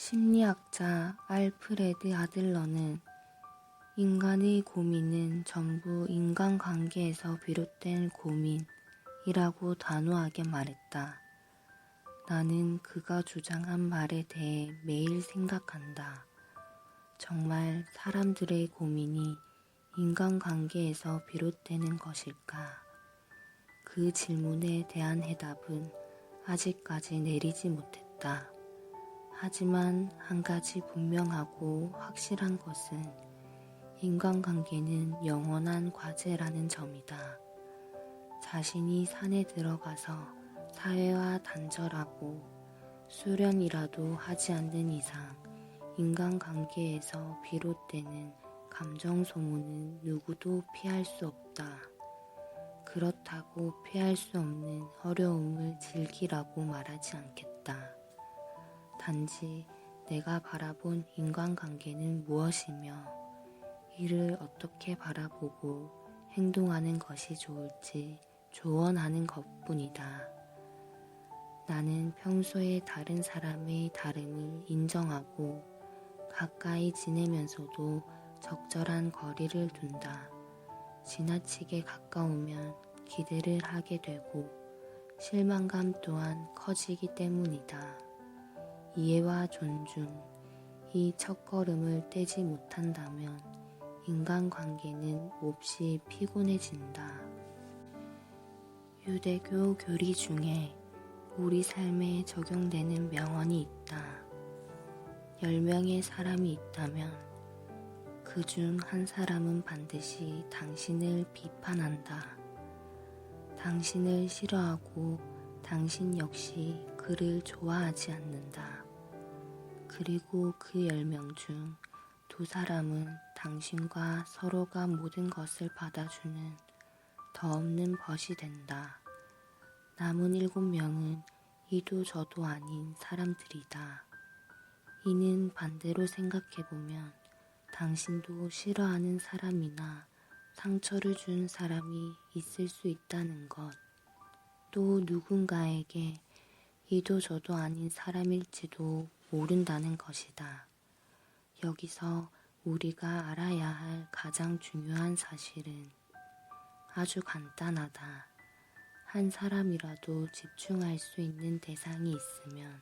심리학자 알프레드 아들러는 인간의 고민은 전부 인간관계에서 비롯된 고민이라고 단호하게 말했다. 나는 그가 주장한 말에 대해 매일 생각한다. 정말 사람들의 고민이 인간관계에서 비롯되는 것일까? 그 질문에 대한 해답은 아직까지 내리지 못했다. 하지만 한 가지 분명하고 확실한 것은 인간관계는 영원한 과제라는 점이다. 자신이 산에 들어가서 사회와 단절하고 수련이라도 하지 않는 이상 인간관계에서 비롯되는 감정 소모는 누구도 피할 수 없다. 그렇다고 피할 수 없는 어려움을 즐기라고 말하지 않겠다. 단지 내가 바라본 인간관계는 무엇이며 이를 어떻게 바라보고 행동하는 것이 좋을지 조언하는 것뿐이다. 나는 평소에 다른 사람의 다름을 인정하고 가까이 지내면서도 적절한 거리를 둔다. 지나치게 가까우면 기대를 하게 되고 실망감 또한 커지기 때문이다. 이해와 존중, 이 첫걸음을 떼지 못한다면 인간관계는 몹시 피곤해진다. 유대교 교리 중에 우리 삶에 적용되는 명언이 있다. 10명의 사람이 있다면 그중 한 사람은 반드시 당신을 비판한다. 당신을 싫어하고 당신 역시 그를 좋아하지 않는다. 그리고 그 10명 중 2사람은 당신과 서로가 모든 것을 받아주는 더 없는 벗이 된다. 남은 7명은 이도 저도 아닌 사람들이다. 이는 반대로 생각해보면 당신도 싫어하는 사람이나 상처를 준 사람이 있을 수 있다는 것, 또 누군가에게 이도 저도 아닌 사람일지도 모른다는 것이다. 여기서 우리가 알아야 할 가장 중요한 사실은 아주 간단하다. 한 사람이라도 집중할 수 있는 대상이 있으면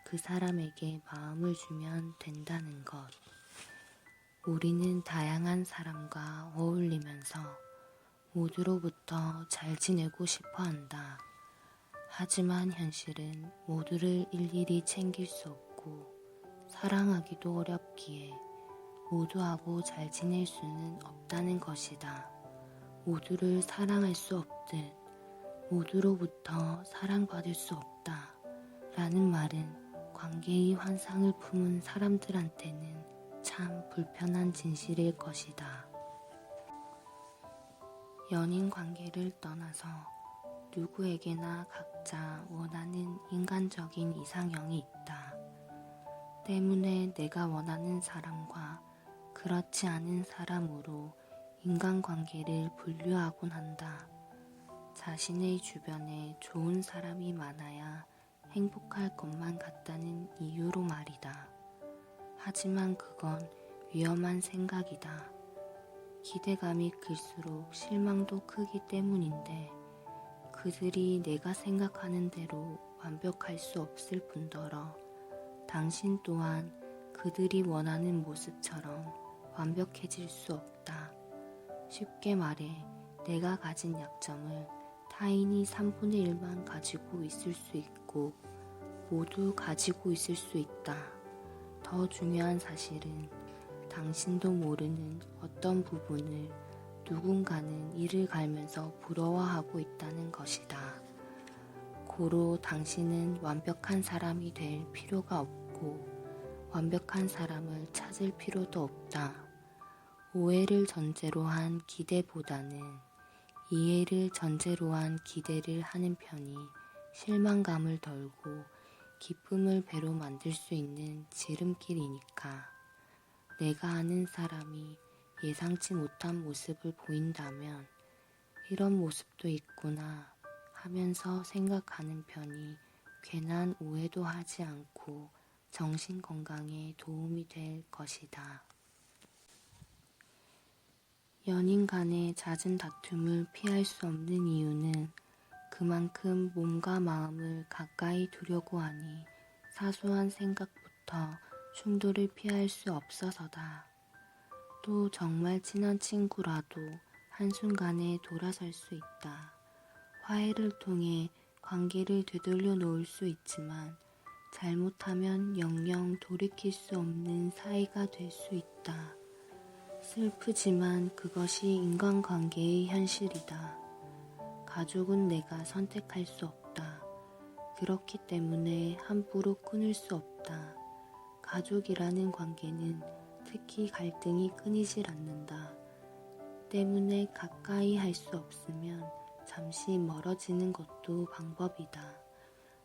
그 사람에게 마음을 주면 된다는 것. 우리는 다양한 사람과 어울리면서 모두로부터 잘 지내고 싶어 한다. 하지만 현실은 모두를 일일이 챙길 수 없고 사랑하기도 어렵기에 모두하고 잘 지낼 수는 없다는 것이다. 모두를 사랑할 수 없듯 모두로부터 사랑받을 수 없다. 라는 말은 관계의 환상을 품은 사람들한테는 참 불편한 진실일 것이다. 연인 관계를 떠나서 누구에게나 각자 원하는 인간적인 이상형이 있다. 때문에 내가 원하는 사람과 그렇지 않은 사람으로 인간관계를 분류하곤 한다. 자신의 주변에 좋은 사람이 많아야 행복할 것만 같다는 이유로 말이다. 하지만 그건 위험한 생각이다. 기대감이 클수록 실망도 크기 때문인데 그들이 내가 생각하는 대로 완벽할 수 없을 뿐더러 당신 또한 그들이 원하는 모습처럼 완벽해질 수 없다. 쉽게 말해 내가 가진 약점을 타인이 3분의 1만 가지고 있을 수 있고 모두 가지고 있을 수 있다. 더 중요한 사실은 당신도 모르는 어떤 부분을 누군가는 이를 갈면서 부러워하고 있다는 것이다. 고로 당신은 완벽한 사람이 될 필요가 없고 완벽한 사람을 찾을 필요도 없다. 오해를 전제로 한 기대보다는 이해를 전제로 한 기대를 하는 편이 실망감을 덜고 기쁨을 배로 만들 수 있는 지름길이니까. 내가 아는 사람이 예상치 못한 모습을 보인다면 이런 모습도 있구나 하면서 생각하는 편이 괜한 오해도 하지 않고 정신 건강에 도움이 될 것이다. 연인 간의 잦은 다툼을 피할 수 없는 이유는 그만큼 몸과 마음을 가까이 두려고 하니 사소한 생각부터 충돌을 피할 수 없어서다. 또 정말 친한 친구라도 한순간에 돌아설 수 있다. 화해를 통해 관계를 되돌려 놓을 수 있지만 잘못하면 영영 돌이킬 수 없는 사이가 될 수 있다. 슬프지만 그것이 인간관계의 현실이다. 가족은 내가 선택할 수 없다. 그렇기 때문에 함부로 끊을 수 없다. 가족이라는 관계는 특히 갈등이 끊이질 않는다. 때문에 가까이 할 수 없으면 잠시 멀어지는 것도 방법이다.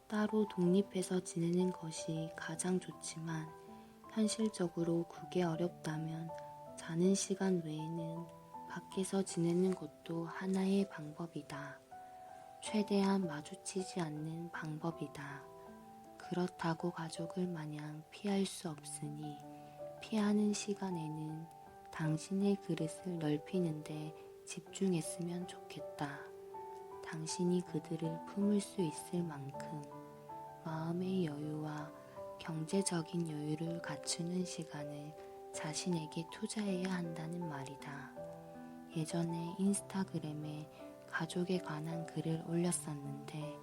따로 독립해서 지내는 것이 가장 좋지만 현실적으로 그게 어렵다면 자는 시간 외에는 밖에서 지내는 것도 하나의 방법이다. 최대한 마주치지 않는 방법이다. 그렇다고 가족을 마냥 피할 수 없으니 피하는 시간에는 당신의 그릇을 넓히는데 집중했으면 좋겠다. 당신이 그들을 품을 수 있을 만큼 마음의 여유와 경제적인 여유를 갖추는 시간을 자신에게 투자해야 한다는 말이다. 예전에 인스타그램에 가족에 관한 글을 올렸었는데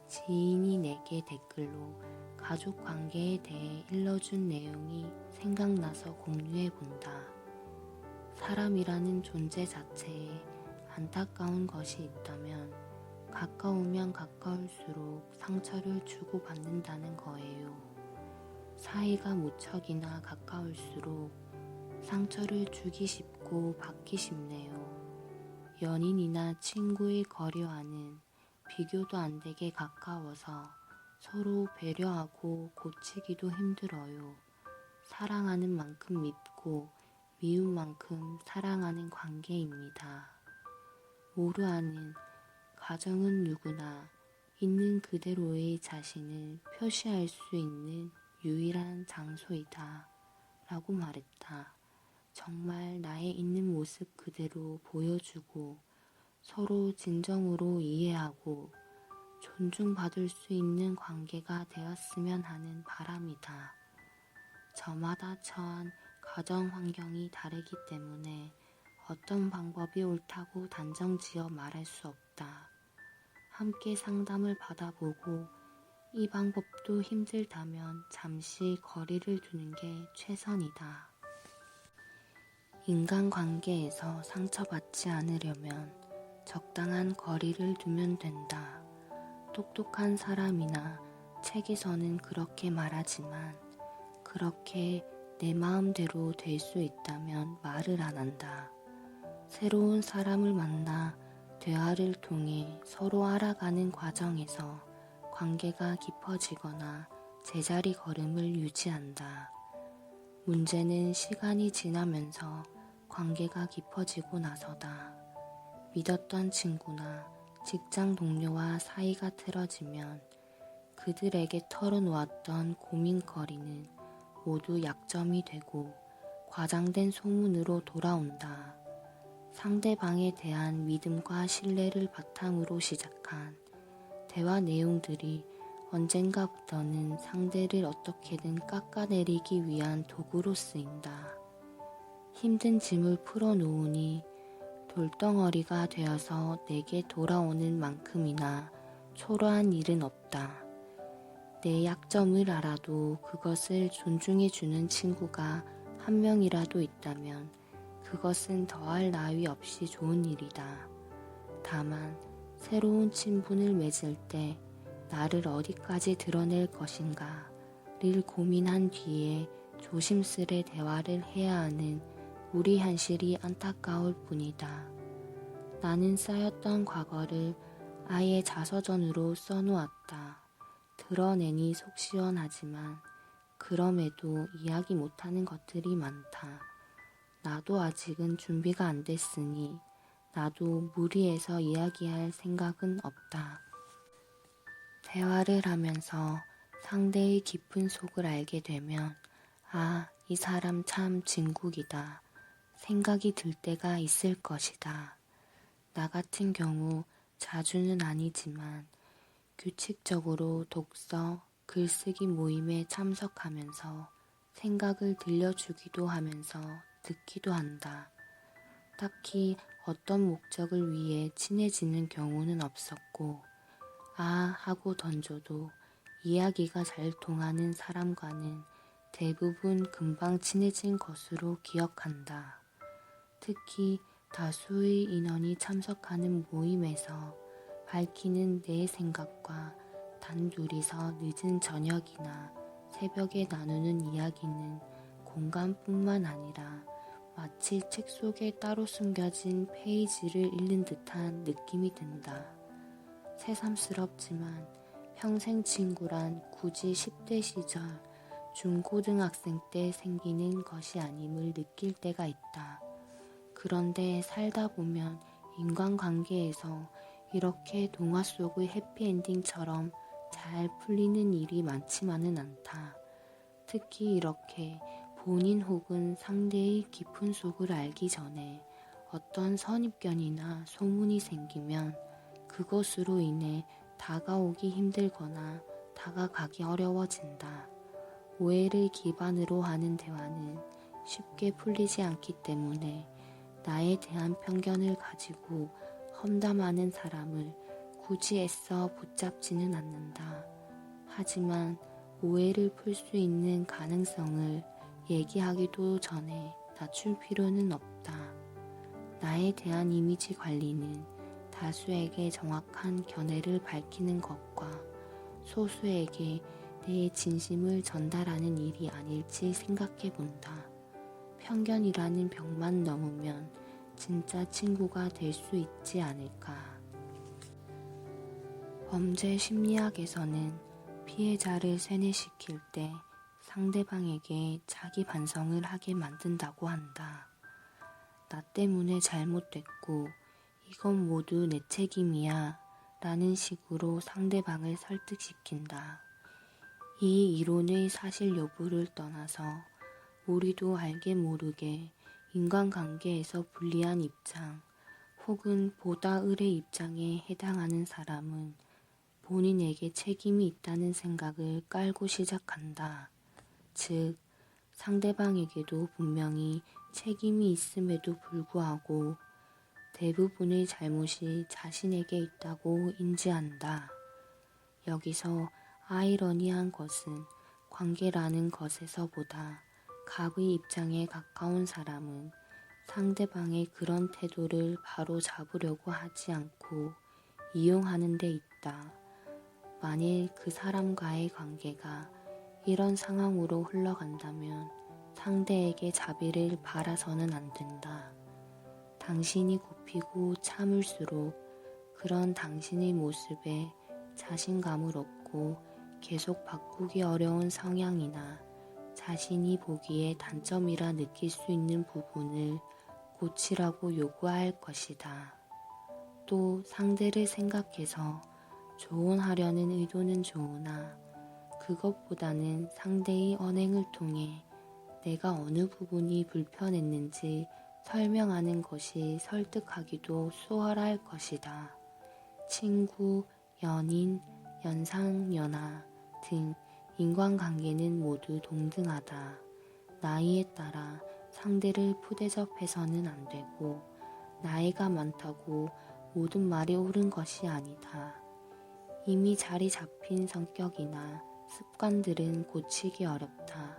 지인이 내게 댓글로 가족 관계에 대해 일러준 내용이 생각나서 공유해 본다. 사람이라는 존재 자체에 안타까운 것이 있다면 가까우면 가까울수록 상처를 주고받는다는 거예요. 사이가 무척이나 가까울수록 상처를 주기 쉽고 받기 쉽네요. 연인이나 친구의 거리와는 비교도 안 되게 가까워서 서로 배려하고 고치기도 힘들어요. 사랑하는 만큼 믿고 미운 만큼 사랑하는 관계입니다. 모르아는 가정은 누구나 있는 그대로의 자신을 표시할 수 있는 유일한 장소이다 라고 말했다. 정말 나의 있는 모습 그대로 보여주고 서로 진정으로 이해하고 존중받을 수 있는 관계가 되었으면 하는 바람이다. 저마다 처한 가정 환경이 다르기 때문에 어떤 방법이 옳다고 단정지어 말할 수 없다. 함께 상담을 받아보고 이 방법도 힘들다면 잠시 거리를 두는 게 최선이다. 인간관계에서 상처받지 않으려면 적당한 거리를 두면 된다. 똑똑한 사람이나 책에서는 그렇게 말하지만 그렇게 내 마음대로 될 수 있다면 말을 안 한다. 새로운 사람을 만나 대화를 통해 서로 알아가는 과정에서 관계가 깊어지거나 제자리 걸음을 유지한다. 문제는 시간이 지나면서 관계가 깊어지고 나서다. 믿었던 친구나 직장 동료와 사이가 틀어지면 그들에게 털어놓았던 고민거리는 모두 약점이 되고 과장된 소문으로 돌아온다. 상대방에 대한 믿음과 신뢰를 바탕으로 시작한 대화 내용들이 언젠가부터는 상대를 어떻게든 깎아내리기 위한 도구로 쓰인다. 힘든 짐을 풀어놓으니 돌덩어리가 되어서 내게 돌아오는 만큼이나 초라한 일은 없다. 내 약점을 알아도 그것을 존중해주는 친구가 한 명이라도 있다면 그것은 더할 나위 없이 좋은 일이다. 다만 새로운 친분을 맺을 때 나를 어디까지 드러낼 것인가를 고민한 뒤에 조심스레 대화를 해야 하는 우리 현실이 안타까울 뿐이다. 나는 쌓였던 과거를 아예 자서전으로 써놓았다. 드러내니 속 시원하지만 그럼에도 이야기 못하는 것들이 많다. 나도 아직은 준비가 안 됐으니 나도 무리해서 이야기할 생각은 없다. 대화를 하면서 상대의 깊은 속을 알게 되면 아, 이 사람 참 진국이다 생각이 들 때가 있을 것이다. 나 같은 경우 자주는 아니지만 규칙적으로 독서, 글쓰기 모임에 참석하면서 생각을 들려주기도 하면서 듣기도 한다. 딱히 어떤 목적을 위해 친해지는 경우는 없었고, 아 하고 던져도 이야기가 잘 통하는 사람과는 대부분 금방 친해진 것으로 기억한다. 특히 다수의 인원이 참석하는 모임에서 밝히는 내 생각과 단둘이서 늦은 저녁이나 새벽에 나누는 이야기는 공감뿐만 아니라 마치 책 속에 따로 숨겨진 페이지를 읽는 듯한 느낌이 든다. 새삼스럽지만 평생 친구란 굳이 10대 시절, 중고등학생 때 생기는 것이 아님을 느낄 때가 있다. 그런데 살다 보면 인간관계에서 이렇게 동화 속의 해피엔딩처럼 잘 풀리는 일이 많지만은 않다. 특히 이렇게 본인 혹은 상대의 깊은 속을 알기 전에 어떤 선입견이나 소문이 생기면 그것으로 인해 다가오기 힘들거나 다가가기 어려워진다. 오해를 기반으로 하는 대화는 쉽게 풀리지 않기 때문에 나에 대한 편견을 가지고 험담하는 사람을 굳이 애써 붙잡지는 않는다. 하지만 오해를 풀 수 있는 가능성을 얘기하기도 전에 낮출 필요는 없다. 나에 대한 이미지 관리는 다수에게 정확한 견해를 밝히는 것과 소수에게 내 진심을 전달하는 일이 아닐지 생각해 본다. 편견이라는 벽만 넘으면 진짜 친구가 될 수 있지 않을까. 범죄 심리학에서는 피해자를 세뇌시킬 때 상대방에게 자기 반성을 하게 만든다고 한다. 나 때문에 잘못됐고 이건 모두 내 책임이야 라는 식으로 상대방을 설득시킨다. 이 이론의 사실 여부를 떠나서 우리도 알게 모르게 인간관계에서 불리한 입장 혹은 보다 을의 입장에 해당하는 사람은 본인에게 책임이 있다는 생각을 깔고 시작한다. 즉, 상대방에게도 분명히 책임이 있음에도 불구하고 대부분의 잘못이 자신에게 있다고 인지한다. 여기서 아이러니한 것은 관계라는 것에서보다 갑의 입장에 가까운 사람은 상대방의 그런 태도를 바로 잡으려고 하지 않고 이용하는 데 있다. 만일 그 사람과의 관계가 이런 상황으로 흘러간다면 상대에게 자비를 바라서는 안 된다. 당신이 굽히고 참을수록 그런 당신의 모습에 자신감을 얻고 계속 바꾸기 어려운 성향이나 자신이 보기에 단점이라 느낄 수 있는 부분을 고치라고 요구할 것이다. 또 상대를 생각해서 조언하려는 의도는 좋으나 그것보다는 상대의 언행을 통해 내가 어느 부분이 불편했는지 설명하는 것이 설득하기도 수월할 것이다. 친구, 연인, 연상연하 등 인간관계는 모두 동등하다. 나이에 따라 상대를 푸대접해서는 안 되고 나이가 많다고 모든 말이 옳은 것이 아니다. 이미 자리 잡힌 성격이나 습관들은 고치기 어렵다.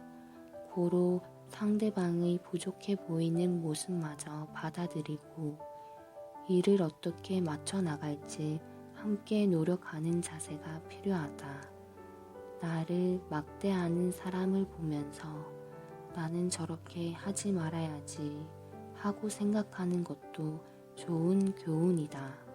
고로 상대방의 부족해 보이는 모습마저 받아들이고 이를 어떻게 맞춰 나갈지 함께 노력하는 자세가 필요하다. 나를 막대하는 사람을 보면서 나는 저렇게 하지 말아야지 하고 생각하는 것도 좋은 교훈이다.